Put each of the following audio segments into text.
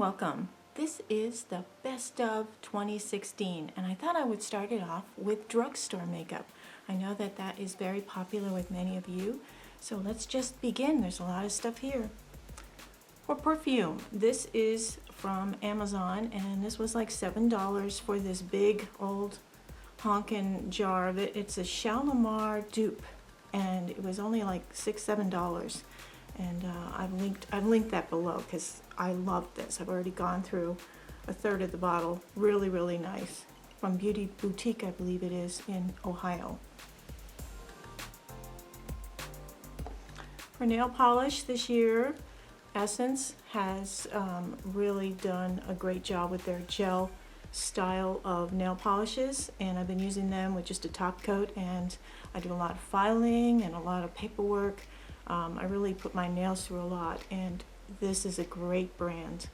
welcome. This is the best of 2016 and I thought I would start it off with drugstore makeup. I know that that is very popular with many of you, so let's just begin. There's a lot of stuff here. For perfume, this is from Amazon and this was like $7 for this big old honkin' jar of it. It's a Shalimar dupe and it was only like $6-7. And I've linked that below because I love this. I've already gone through a third of the bottle. Really, really nice. From Beauty Boutique, I believe it is, in Ohio. For nail polish this year, Essence has really done a great job with their gel style of nail polishes, and I've been using them with just a top coat, and I do a lot of filing and a lot of paperwork. I really put my nails through a lot, and this is a great brand.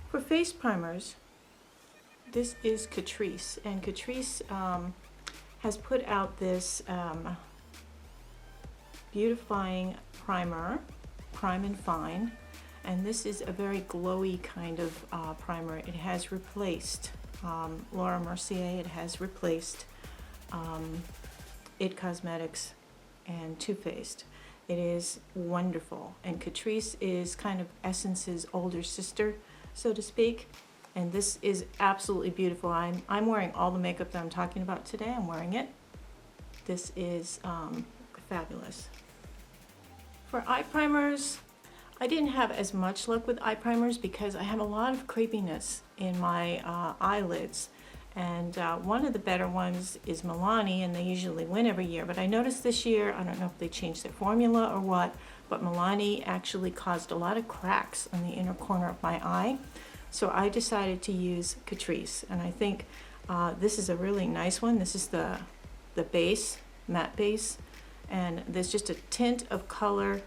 For face primers, this is Catrice, and Catrice has put out this Beautifying primer, Prime and Fine, and this is a very glowy kind of primer. It has replaced Laura Mercier, it has replaced It Cosmetics and Too Faced. It is wonderful, and Catrice is kind of Essence's older sister, so to speak, and this is absolutely beautiful. I'm wearing all the makeup that I'm talking about today. I'm wearing it. This is fabulous. For eye primers, I didn't have as much luck with eye primers because I have a lot of crepiness in my eyelids. And one of the better ones is Milani, and they usually win every year. But I noticed this year, I don't know if they changed their formula or what, but Milani actually caused a lot of cracks on the inner corner of my eye. So I decided to use Catrice, and I think this is a really nice one. This is the base, matte base, and there's just a tint of color,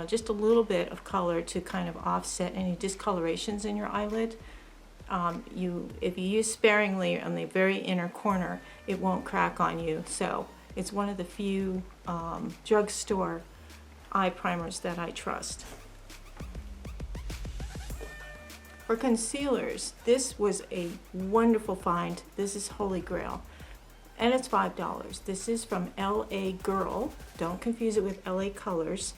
just a little bit of color to kind of offset any discolorations in your eyelid. If you use sparingly on the very inner corner, it won't crack on you. So it's one of the few drugstore eye primers that I trust. For concealers, this was a wonderful find. This is Holy Grail, and it's $5. This is from LA Girl. Don't confuse it with LA Colors.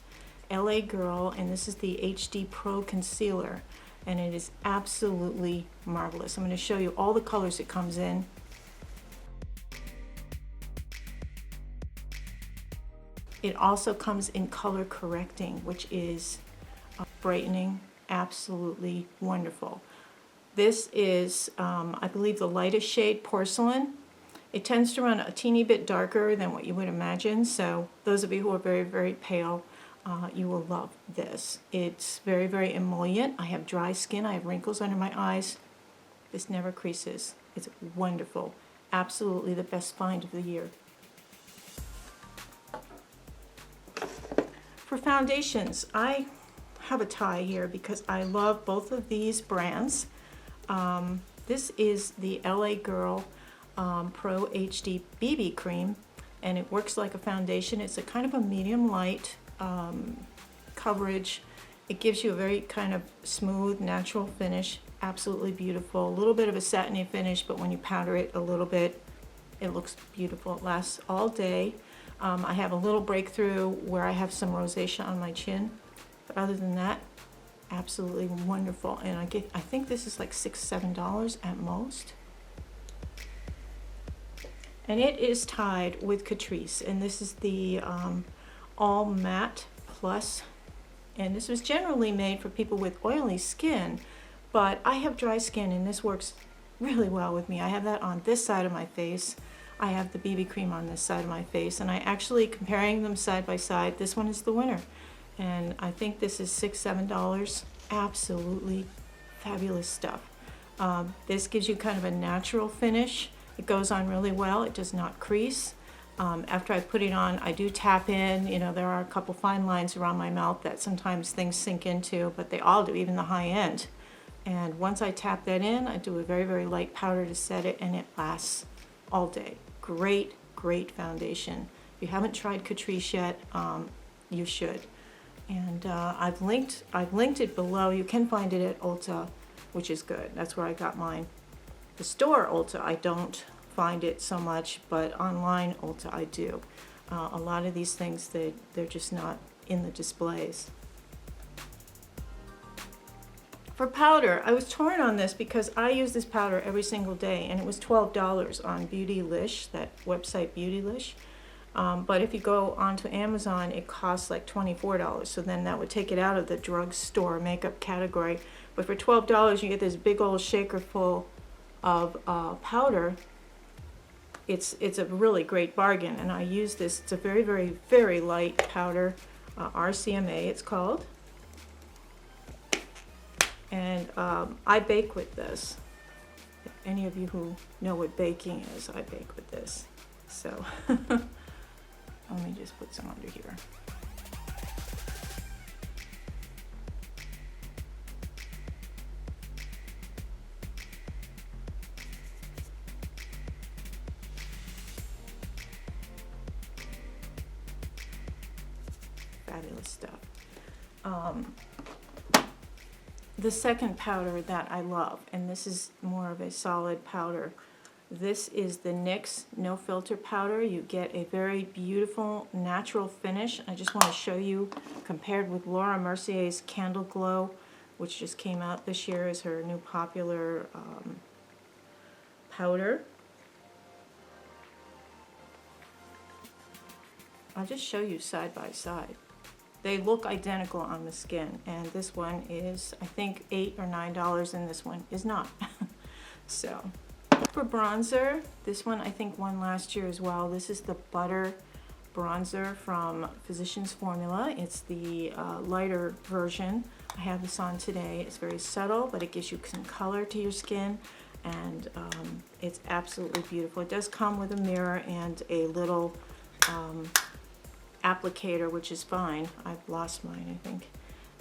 LA Girl, and this is the HD Pro Concealer, and it is absolutely marvelous. I'm going to show you all the colors it comes in. It also comes in color correcting, which is brightening. Absolutely wonderful. This is, I believe, the lightest shade, Porcelain. It tends to run a teeny bit darker than what you would imagine, so those of you who are very, very pale, you will love this. It's very, very emollient. I have dry skin. I have wrinkles under my eyes. This never creases. It's wonderful. Absolutely the best find of the year. For foundations, I have a tie here because I love both of these brands. This is the LA Girl Pro HD BB Cream, and it works like a foundation. It's a kind of a medium light coverage. It gives you a very kind of smooth, natural finish. Absolutely beautiful. A little bit of a satiny finish, but when you powder it a little bit, it looks beautiful. It lasts all day. I have a little breakthrough where I have some rosacea on my chin, but other than that, absolutely wonderful. And I think this is like $6-7 at most. And it is tied with Catrice, and this is the All Matte Plus, and this was generally made for people with oily skin, but I have dry skin and this works really well with me. I have that on this side of my face. I have the BB cream on this side of my face, and I actually, comparing them side by side, this one is the winner. And I think this is $6-7. Absolutely fabulous stuff. This gives you kind of a natural finish. It goes on really well. It does not crease. After I put it on, I do tap in. You know, there are a couple fine lines around my mouth that sometimes things sink into, but they all do, even the high end. And once I tap that in, I do a very, very light powder to set it, and it lasts all day. Great, great foundation. If you haven't tried Catrice yet, you should. And I've linked it below. You can find it at Ulta, which is good. That's where I got mine. The store Ulta, I don't find it so much, but online Ulta I do. A lot of these things, they're just not in the displays. For powder, I was torn on this because I use this powder every single day, and it was $12 on Beautylish, that website Beautylish. But if you go onto Amazon, it costs like $24. So then that would take it out of the drugstore makeup category. But for $12, you get this big old shaker full of powder. It's a really great bargain, and I use this. It's a very, very, very light powder, RCMA it's called. And I bake with this. If any of you who know what baking is, I bake with this. So let me just put some under here. Fabulous stuff. The second powder that I love, and this is more of a solid powder, this is the NYX No Filter powder. You get a very beautiful natural finish. I just want to show you, compared with Laura Mercier's Candle Glow, which just came out this year as her new popular powder. I'll just show you side by side. They look identical on the skin, and this one is, I think, $8 or $9, and this one is not. So, for bronzer, this one I think won last year as well. This is the Butter Bronzer from Physicians Formula. It's the lighter version. I have this on today. It's very subtle, but it gives you some color to your skin, and it's absolutely beautiful. It does come with a mirror and a little applicator, which is fine. I've lost mine, I think.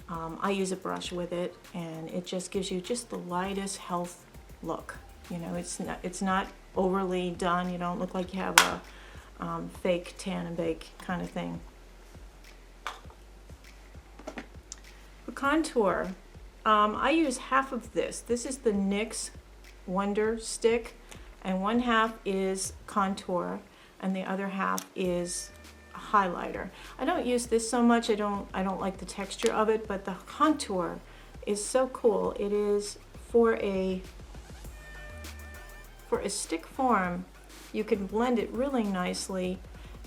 I use a brush with it, and it just gives you just the lightest health look. You know, it's not overly done. You don't look like you have a fake tan and bake kind of thing. For contour, I use half of this. This is the NYX Wonderstick, and one half is contour, and the other half is highlighter. I don't use this so much. I don't like the texture of it, but the contour is so cool. It is for a stick form. You can blend it really nicely,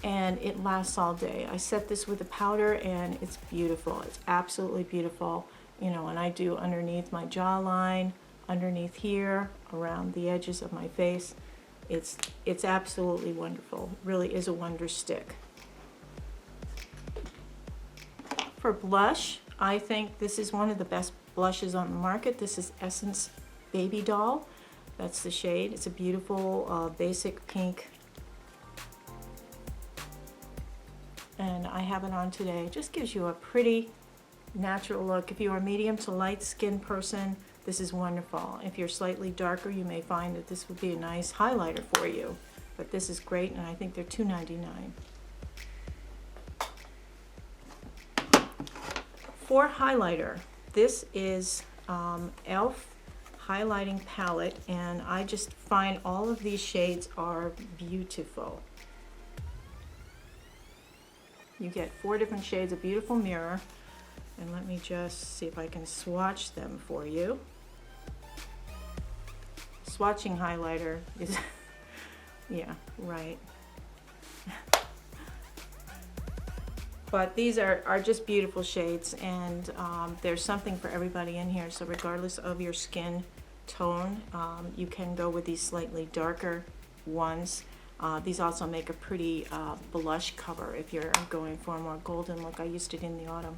and it lasts all day. I set this with a powder, and it's beautiful. It's absolutely beautiful. You know, and I do underneath my jawline, underneath here, around the edges of my face. It's absolutely wonderful. It really is a wonder stick. For blush, I think this is one of the best blushes on the market. This is Essence Babydoll. That's the shade. It's a beautiful basic pink. And I have it on today. It just gives you a pretty natural look. If you're a medium to light skin person, this is wonderful. If you're slightly darker, you may find that this would be a nice highlighter for you. But this is great, and I think they're $2.99. For highlighter, this is e.l.f. highlighting palette, and I just find all of these shades are beautiful. You get 4 different shades, a beautiful mirror, and let me just see if I can swatch them for you. Swatching highlighter is, yeah, right. But these are just beautiful shades, and there's something for everybody in here. So regardless of your skin tone, you can go with these slightly darker ones. These also make a pretty blush cover if you're going for a more golden look. I used it in the autumn.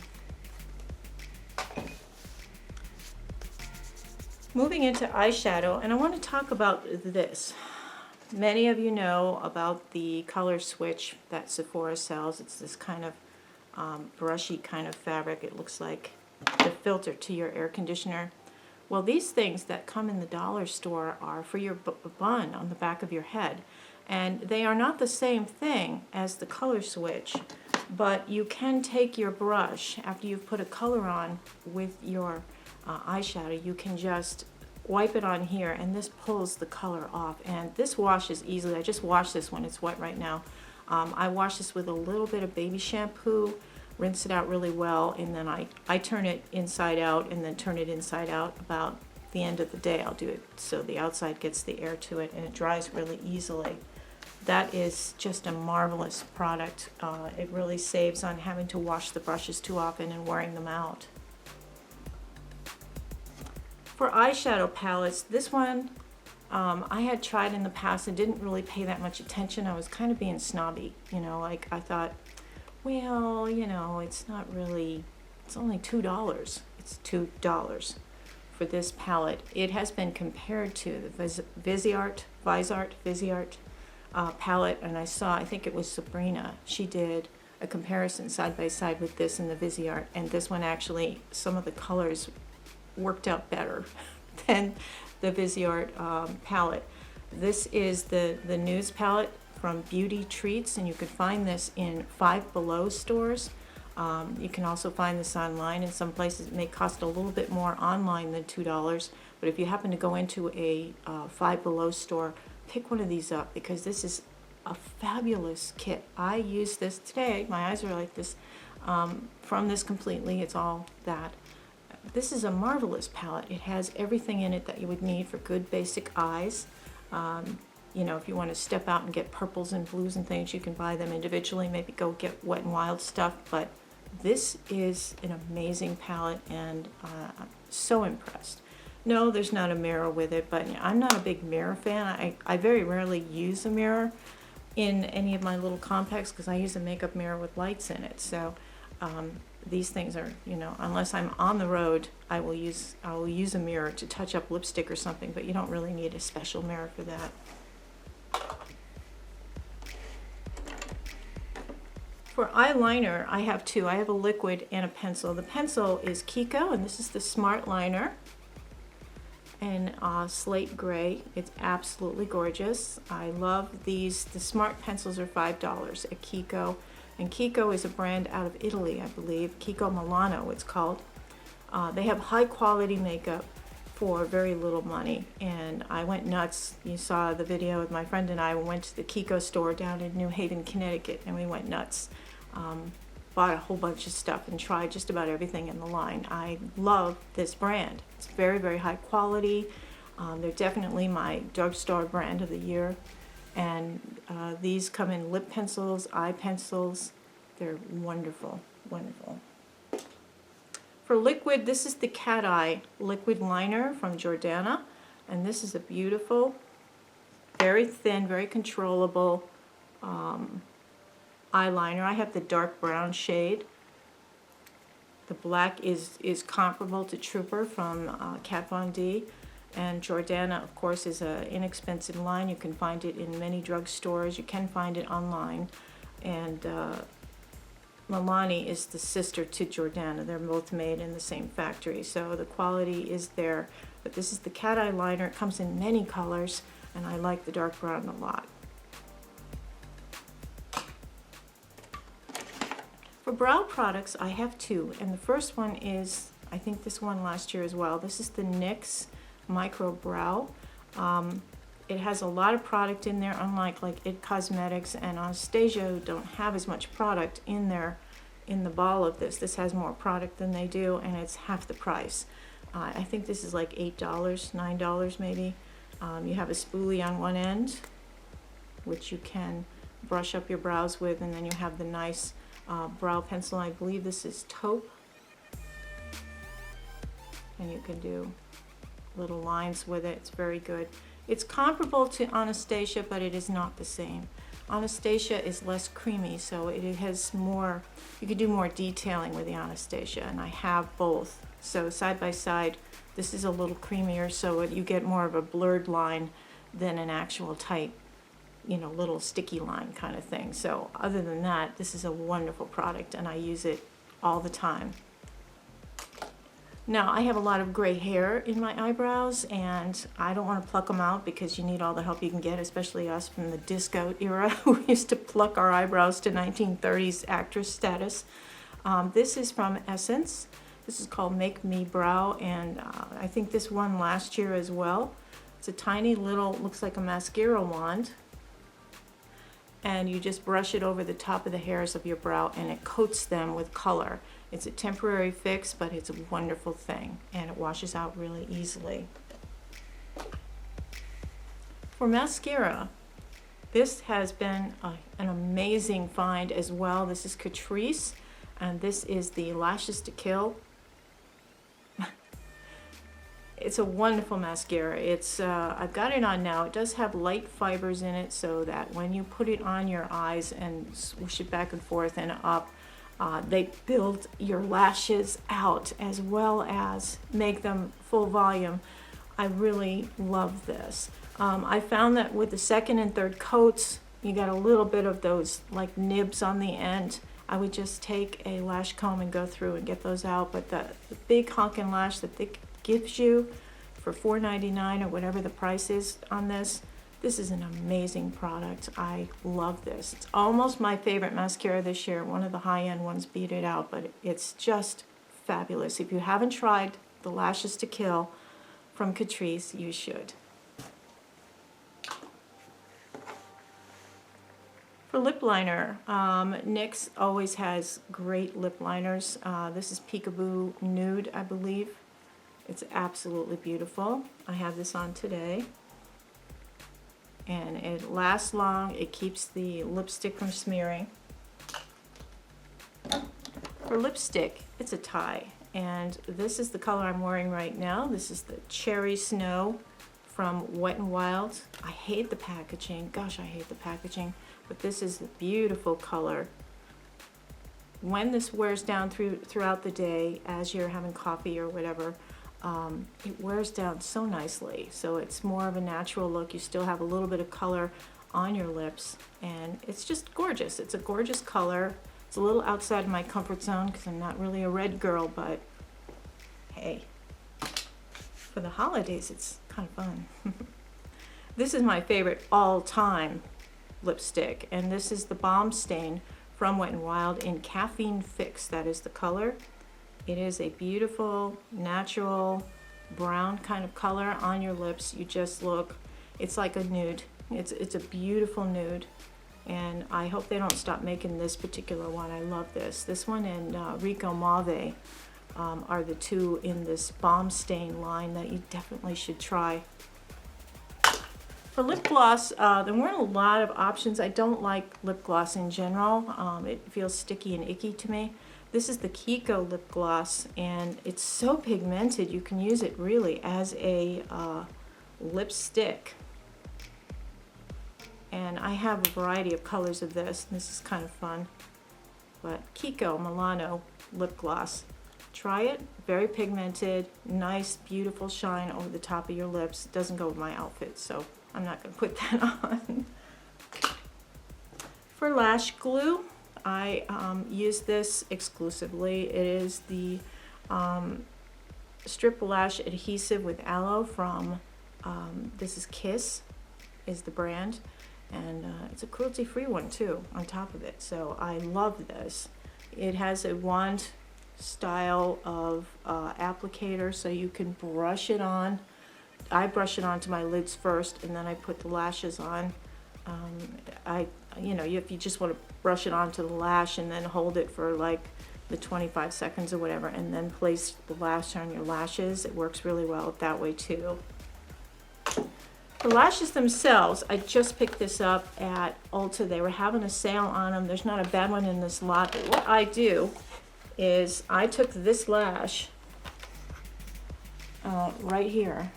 Moving into eyeshadow, and I want to talk about this. Many of you know about the color switch that Sephora sells. It's this kind of brushy kind of fabric. It looks like the filter to your air conditioner. Well, these things that come in the dollar store are for your bun on the back of your head, and they are not the same thing as the color switch. But you can take your brush after you've put a color on with your eyeshadow, you can just wipe it on here and this pulls the color off, and this washes easily. I just washed this when it's wet right now. I wash this with a little bit of baby shampoo, rinse it out really well, and then I turn it inside out and then turn it inside out. About the end of the day I'll do it so the outside gets the air to it and it dries really easily. That is just a marvelous product. It really saves on having to wash the brushes too often and wearing them out. For eyeshadow palettes, this one I had tried in the past and didn't really pay that much attention. I was kind of being snobby, you know, like I thought, well, you know, it's not really, it's only $2. It's $2 for this palette. It has been compared to the Viseart palette, and I think it was Sabrina. She did a comparison side by side with this and the Viseart, and this one actually, some of the colors worked out better than the Viseart palette. This is the Nudes palette from Beauty Treats, and you can find this in Five Below stores. You can also find this online. In some places it may cost a little bit more online than $2, but if you happen to go into a Five Below store, pick one of these up because this is a fabulous kit. I used this today. My eyes are like this from this completely. It's all that. This is a marvelous palette. It has everything in it that you would need for good basic eyes. You know, if you want to step out and get purples and blues and things, you can buy them individually, maybe go get Wet n Wild stuff, but this is an amazing palette, and I'm so impressed. No, there's not a mirror with it, but I'm not a big mirror fan. I very rarely use a mirror in any of my little compacts because I use a makeup mirror with lights in it. So these things are, you know, unless I'm on the road, I will use a mirror to touch up lipstick or something, but you don't really need a special mirror for that. For eyeliner, I have two. I have a liquid and a pencil. The pencil is KIKO, and this is the Smart Liner in slate gray. It's absolutely gorgeous. I love these. The Smart pencils are $5 at KIKO, and KIKO is a brand out of Italy, I believe. KIKO Milano, it's called. They have high quality makeup for very little money, and I went nuts. You saw the video with my friend and I. We went to the KIKO store down in New Haven, Connecticut, and we went nuts. Bought a whole bunch of stuff and tried just about everything in the line. I love this brand. It's very, very high quality. They're definitely my drugstore brand of the year. And these come in lip pencils, eye pencils. They're wonderful, wonderful. For liquid, this is the Cat Eye liquid liner from JORDANA, and this is a beautiful, very thin, very controllable eyeliner. I have the dark brown shade. The black is comparable to Trooper from Kat Von D, and JORDANA, of course, is an inexpensive line. You can find it in many drugstores. You can find it online, and Milani is the sister to JORDANA. They're both made in the same factory, so the quality is there. But this is the Cat Eye liner. It comes in many colors, and I like the dark brown a lot. For brow products, I have two, and the first one is, I think this one last year as well. This is the NYX MicroBrow. It has a lot of product in there, unlike like IT Cosmetics and Anastasia, who don't have as much product in there in the ball of this. This has more product than they do, and it's half the price. I think this is like $8, $9 maybe. You have a spoolie on one end, which you can brush up your brows with, and then you have the nice brow pencil. I believe this is taupe, and you can do little lines with it. It's very good. It's comparable to Anastasia, but it is not the same. Anastasia is less creamy, so it has more, you could do more detailing with the Anastasia, and I have both. So side by side, this is a little creamier, so you get more of a blurred line than an actual tight, you know, little sticky line kind of thing. So other than that, this is a wonderful product, and I use it all the time. Now, I have a lot of gray hair in my eyebrows, and I don't want to pluck them out because you need all the help you can get, especially us from the disco era. We used to pluck our eyebrows to 1930s actress status. This is from Essence. This is called Make Me Brow, and I think this won last year as well. It's a tiny little, looks like a mascara wand, and you just brush it over the top of the hairs of your brow, and it coats them with color. It's a temporary fix, but it's a wonderful thing, and it washes out really easily. For mascara, this has been an amazing find as well. This is Catrice, and this is the Lashes to Kill. It's a wonderful mascara. It's I've got it on now. It does have light fibers in it, so that when you put it on your eyes and swoosh it back and forth and up, they build your lashes out as well as make them full volume. I really love this. I found that with the second and third coats, you got a little bit of those like nibs on the end. I would just take a lash comb and go through and get those out. But the big honkin' lash that they gives you for $4.99 or whatever the price is on this, this is an amazing product. I love this. It's almost my favorite mascara this year. One of the high-end ones beat it out, but it's just fabulous. If you haven't tried the Lashes to Kill from Catrice, you should. For lip liner, NYX always has great lip liners. This is Peekaboo Nude, I believe. It's absolutely beautiful. I have this on today. And it lasts long. It keeps the lipstick from smearing. For lipstick, it's a tie. And this is the color I'm wearing right now. This is the Cherry Snow from Wet n Wild. I hate the packaging. Gosh, I hate the packaging. But this is a beautiful color. When this wears down throughout the day, as you're having coffee or whatever, it wears down so nicely. So it's more of a natural look. You still have a little bit of color on your lips, and it's just gorgeous. It's a gorgeous color. It's a little outside my comfort zone because I'm not really a red girl, but hey, for the holidays, it's kind of fun. This is my favorite all-time lipstick, and this is the Balm Stain from Wet n Wild in Caffeine Fix. That is the color. It is a beautiful, natural, brown kind of color on your lips. You just look, it's like a nude. It's a beautiful nude, and I hope they don't stop making this particular one. I love this. This one and Rico Mauve are the two in this Balm Stain line that you definitely should try. For lip gloss, there weren't a lot of options. I don't like lip gloss in general. It feels sticky and icky to me. This is the KIKO Lip Gloss, and it's so pigmented you can use it really as a lipstick. And I have a variety of colors of this. This is kind of fun. But KIKO Milano Lip Gloss. Try it. Very pigmented, nice, beautiful shine over the top of your lips. It doesn't go with my outfit, so I'm not going to put that on. For lash glue, I use this exclusively. It is the Strip Lash Adhesive with Aloe from, this is Kiss, is the brand. And it's a cruelty-free one too, on top of it. So I love this. It has a wand style of applicator, so you can brush it on. I brush it onto my lids first, and then I put the lashes on. If you just want to brush it onto the lash and then hold it for like the 25 seconds or whatever, and then place the lash on your lashes, it works really well that way too. The lashes themselves, I just picked this up at Ulta. They were having a sale on them. There's not a bad one in this lot, but what I do is I took this lash right here,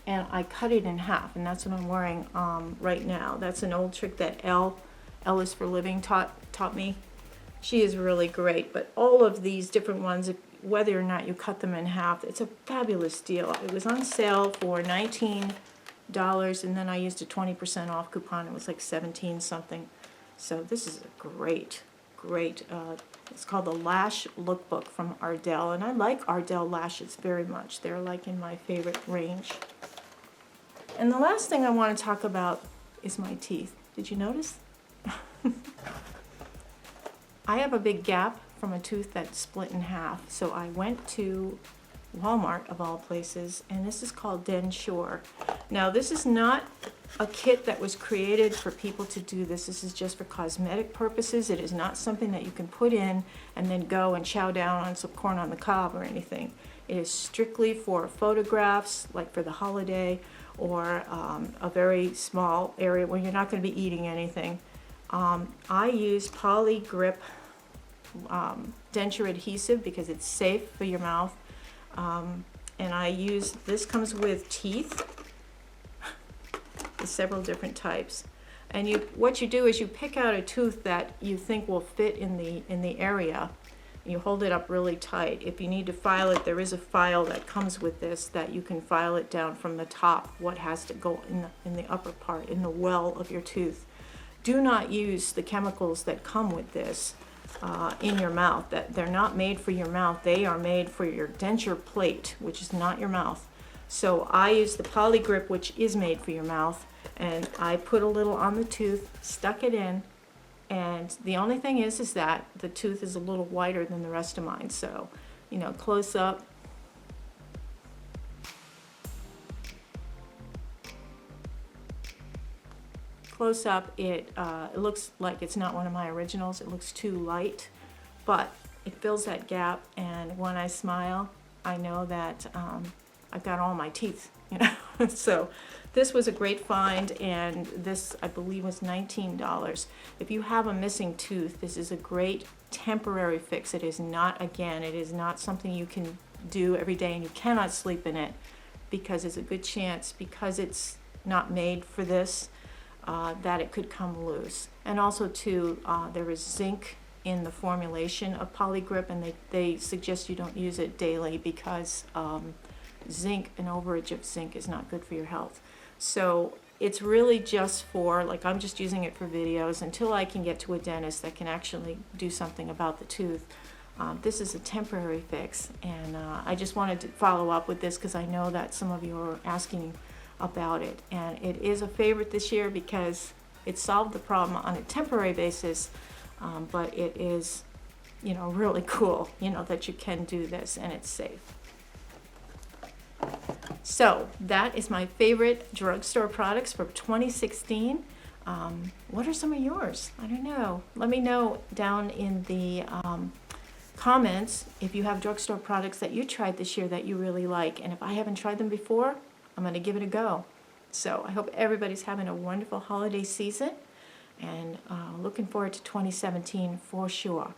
and I cut it in half, and that's what I'm wearing right now. That's an old trick that e.l.f. is for Living taught me. She is really great, but all of these different ones, whether or not you cut them in half, it's a fabulous deal. It was on sale for $19, and then I used a 20% off coupon. It was like 17 something. So this is a great great. It's called the Lash Lookbook from ARDELL, and I like ARDELL lashes very much. They're like in my favorite range. And the last thing I want to talk about is my teeth. Did you notice? I have a big gap from a tooth that split in half, so I went to Walmart, of all places, and this is called Densure. Now, this is not a kit that was created for people to do this. This is just for cosmetic purposes. It is not something that you can put in and then go and chow down on some corn on the cob or anything. It is strictly for photographs, like for the holiday, or a very small area where you're not going to be eating anything. I use Poly Grip denture adhesive because it's safe for your mouth. And I use, this comes with teeth, several different types. And what you do is you pick out a tooth that you think will fit in the area. You hold it up really tight. If you need to file it, there is a file that comes with this that you can file it down from the top, what has to go in the upper part, in the well of your tooth. Do not use the chemicals that come with this in your mouth. They're not made for your mouth. They are made for your denture plate, which is not your mouth. So I use the Poly Grip, which is made for your mouth, and I put a little on the tooth, stuck it in, and the only thing is that the tooth is a little wider than the rest of mine. So, you know, close up. Close up, it looks like it's not one of my originals. It looks too light, but it fills that gap, and when I smile, I know that I've got all my teeth, you know. So this was a great find, and this, I believe, was $19. If you have a missing tooth, this is a great temporary fix. It is not, again, it is not something you can do every day, and you cannot sleep in it, because it's a good chance, because it's not made for this, that it could come loose. And also too, there is zinc in the formulation of Poly Grip, and they suggest you don't use it daily because zinc, an overage of zinc, is not good for your health. So it's really just for, like, I'm just using it for videos until I can get to a dentist that can actually do something about the tooth. This is a temporary fix, and I just wanted to follow up with this because I know that some of you are asking about it, and it is a favorite this year because it solved the problem on a temporary basis, but it is, you know, really cool, you know, that you can do this and it's safe. So that is my favorite drugstore products for 2016. What are some of yours? I don't know. Let me know down in the comments if you have drugstore products that you tried this year that you really like, and if I haven't tried them before, I'm going to give it a go. So I hope everybody's having a wonderful holiday season, and looking forward to 2017 for sure.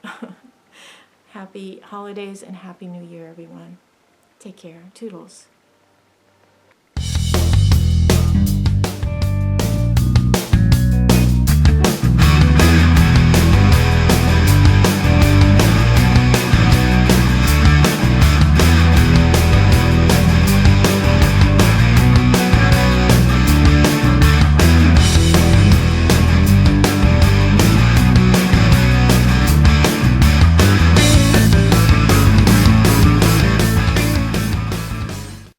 Happy holidays and Happy New Year, everyone. Take care. Toodles.